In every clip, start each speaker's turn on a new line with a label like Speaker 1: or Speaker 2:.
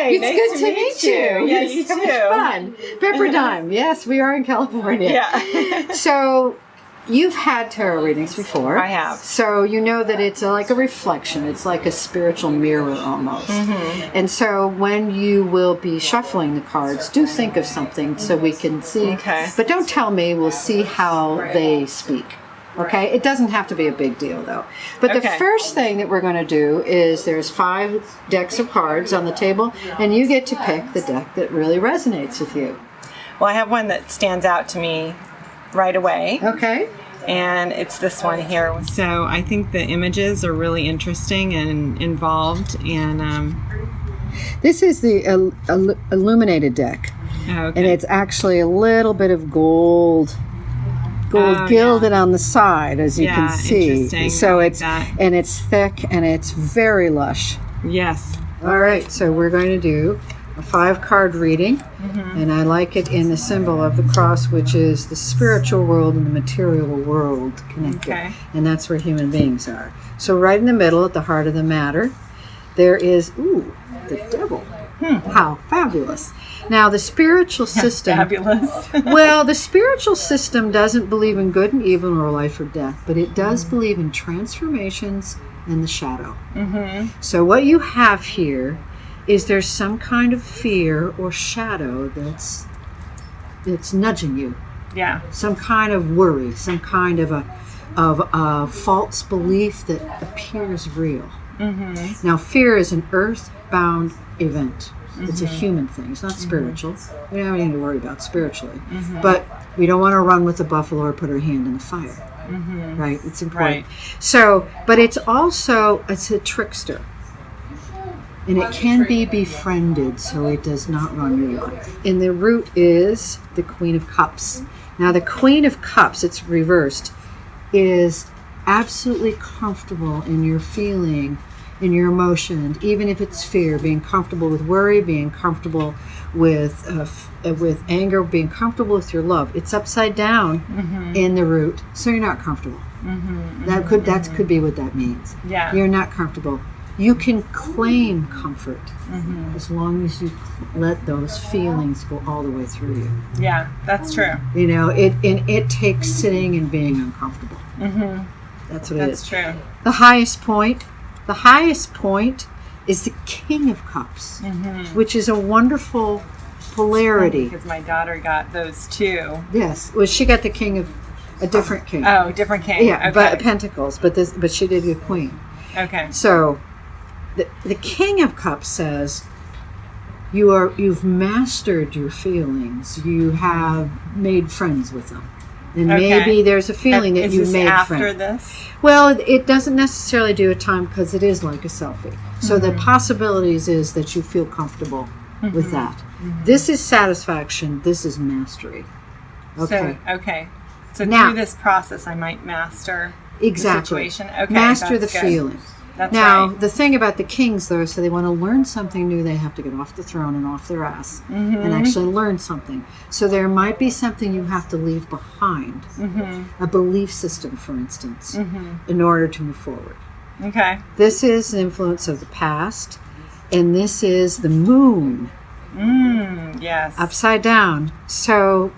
Speaker 1: Hi.
Speaker 2: It's
Speaker 1: nice
Speaker 2: good to meet you.
Speaker 1: Yeah,
Speaker 2: It's
Speaker 1: you
Speaker 2: so
Speaker 1: too.
Speaker 2: much fun. Pepperdine. Yes, we are in California.
Speaker 1: Yeah.
Speaker 2: So you've had tarot readings before.
Speaker 1: I have.
Speaker 2: So you know that it's like a reflection. It's like a spiritual mirror almost. And so when you will be shuffling the cards, do think of something so we can see.
Speaker 1: Okay.
Speaker 2: But don't tell me. We'll see how they speak. Okay? It doesn't have to be a big deal, though. But the first thing that we're going to do is there's 5 decks of cards on the table, and you get to pick the deck that really resonates with you.
Speaker 1: Well, I have one that stands out to me right away.
Speaker 2: Okay?
Speaker 1: And it's this one here. So I think the images are really interesting and involved. And
Speaker 2: This is the illuminated deck.
Speaker 1: okay.
Speaker 2: And it's actually a little bit of gold gilded on the side, as you can see.
Speaker 1: Interesting.
Speaker 2: So
Speaker 1: I like
Speaker 2: it's
Speaker 1: that.
Speaker 2: and it's thick and it's very lush.
Speaker 1: Yes.
Speaker 2: All right, so we're going to do a 5-card reading, and I like it in the symbol of the cross, which is the spiritual world and the material world connected, and that's where human beings are. So right in the middle, at the heart of the matter, there is the devil. How fabulous! Now the spiritual system.
Speaker 1: Fabulous.
Speaker 2: Well, the spiritual system doesn't believe in good and evil or life or death, but it does believe in transformations and the shadow. So what you have here is there's some kind of fear or shadow that's nudging you.
Speaker 1: Yeah.
Speaker 2: Some kind of worry, some kind of a false belief that appears real. Now, fear is an earth-bound event. It's a human thing. It's not spiritual. We don't have anything to worry about spiritually. But we don't want to run with the buffalo or put our hand in the fire. Right? It's important. So, but it's a trickster. And it can be befriended so it does not run your life. And the root is the Queen of Cups. Now, the Queen of Cups, it's reversed, is absolutely comfortable in your feeling, in your emotion, even if it's fear, being comfortable with worry, being comfortable with anger, being comfortable with your love. It's upside down in the root, so you're not comfortable. That could be what that means.
Speaker 1: Yeah.
Speaker 2: You're not comfortable. You can claim comfort as long as you let those feelings go all the way through you.
Speaker 1: Yeah, that's true.
Speaker 2: You know, it takes sitting and being uncomfortable. That's what it is.
Speaker 1: That's true.
Speaker 2: The highest point is the King of Cups, which is a wonderful polarity.
Speaker 1: Because my daughter got those too.
Speaker 2: Yes, well, she got the King of a different king.
Speaker 1: Oh, different king.
Speaker 2: Yeah,
Speaker 1: Okay.
Speaker 2: but Pentacles, but she did the Queen.
Speaker 1: Okay.
Speaker 2: So, the King of Cups says, you've mastered your feelings. You have made friends with them. And maybe there's a feeling that you made friends.
Speaker 1: After this?
Speaker 2: Well, it doesn't necessarily do a time because it is like a selfie. So the possibilities is that you feel comfortable with that. This is satisfaction. This is mastery. Okay.
Speaker 1: So
Speaker 2: Now-
Speaker 1: through this process, I might master
Speaker 2: Exactly.
Speaker 1: the situation. Okay.
Speaker 2: Master the
Speaker 1: that's good.
Speaker 2: feeling.
Speaker 1: That's
Speaker 2: Now,
Speaker 1: right.
Speaker 2: the thing about the kings, though, is so they want to learn something new, they have to get off the throne and off their ass and actually learn something. So there might be something you have to leave behind, a belief system, for instance, in order to move forward.
Speaker 1: Okay.
Speaker 2: This is an influence of the past, and this is the moon
Speaker 1: Yes.
Speaker 2: upside down. So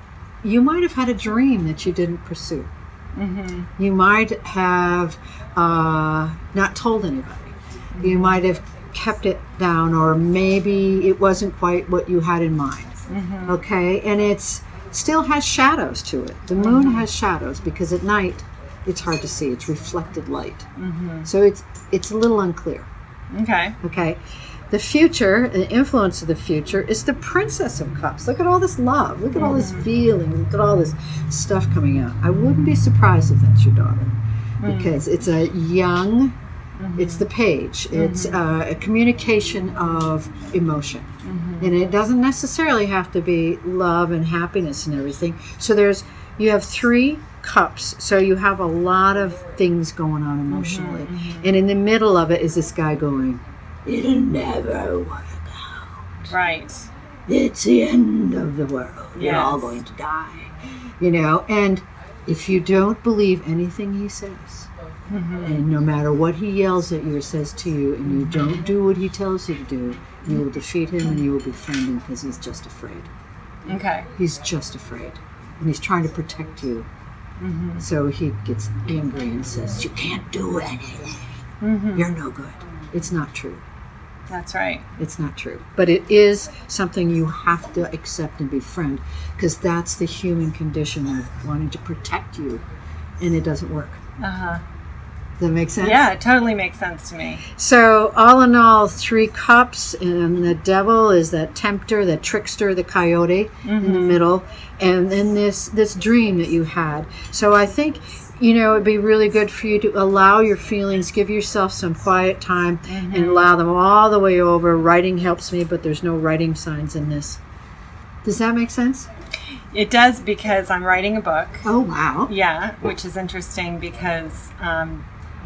Speaker 2: you might have had a dream that you didn't pursue. You might have not told anybody. You might have kept it down, or maybe it wasn't quite what you had in mind. Okay, and it's still has shadows to it. The moon has shadows because at night it's hard to see. It's reflected light, so it's a little unclear.
Speaker 1: Okay.
Speaker 2: Okay. The future, the influence of the future, is the Princess of Cups. Look at all this love. Look at all this feeling. Look at all this stuff coming out. I wouldn't be surprised if that's your daughter, because it's a young, it's the page. It's a communication of emotion. And it doesn't necessarily have to be love and happiness and everything. So you have 3 cups, so you have a lot of things going on emotionally. And in the middle of it is this guy going, it'll never work out.
Speaker 1: Right.
Speaker 2: It's the end of the world. You're all
Speaker 1: Yes.
Speaker 2: going to die. You know, and if you don't believe anything he says, and no matter what he yells at you or says to you, and you don't do what he tells you to do, You will defeat him and you will befriend him because he's just afraid.
Speaker 1: Okay.
Speaker 2: He's just afraid. And he's trying to protect you. So he gets angry and says, you can't do anything. You're no good. It's not true.
Speaker 1: That's right.
Speaker 2: It's not true. But it is something you have to accept and befriend, because that's the human condition of wanting to protect you, and it doesn't work.
Speaker 1: Uh-huh.
Speaker 2: Does that make sense?
Speaker 1: Yeah, it totally makes sense to me.
Speaker 2: So all in all, 3 cups, and the devil is that tempter, that trickster, the coyote in the middle, and then this dream that you had. So I think, it'd be really good for you to allow your feelings, give yourself some quiet time, and allow them all the way over. Writing helps me, but there's no writing signs in this. Does that make sense?
Speaker 1: It does, because I'm writing a book.
Speaker 2: Oh, wow.
Speaker 1: Yeah, which is interesting because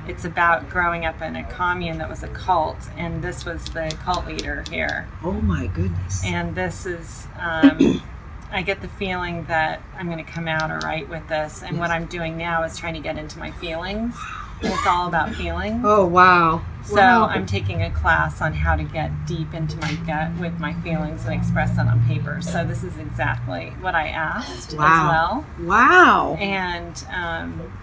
Speaker 1: it's about growing up in a commune that was a cult, and this was the cult leader here.
Speaker 2: Oh, my goodness.
Speaker 1: And this is, I get the feeling that I'm going to come out all right with this. And what I'm doing now is trying to get into my feelings. And it's all about feelings.
Speaker 2: Oh, wow.
Speaker 1: So
Speaker 2: Wow.
Speaker 1: I'm taking a class on how to get deep into my gut with my feelings and express that on paper. So this is exactly what I asked as well.
Speaker 2: Wow.
Speaker 1: And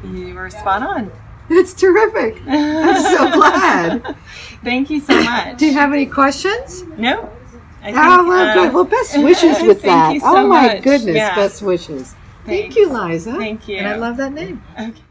Speaker 1: you were spot on.
Speaker 2: That's terrific. I'm so glad.
Speaker 1: Thank you so much.
Speaker 2: Do you have any questions?
Speaker 1: No. I think,
Speaker 2: well, good. Well, best wishes with that.
Speaker 1: Thank you so
Speaker 2: oh, my
Speaker 1: much.
Speaker 2: goodness.
Speaker 1: Yeah.
Speaker 2: Best wishes. Thank
Speaker 1: Thanks.
Speaker 2: you, Liza.
Speaker 1: Thank you.
Speaker 2: And I love that name.
Speaker 1: Okay.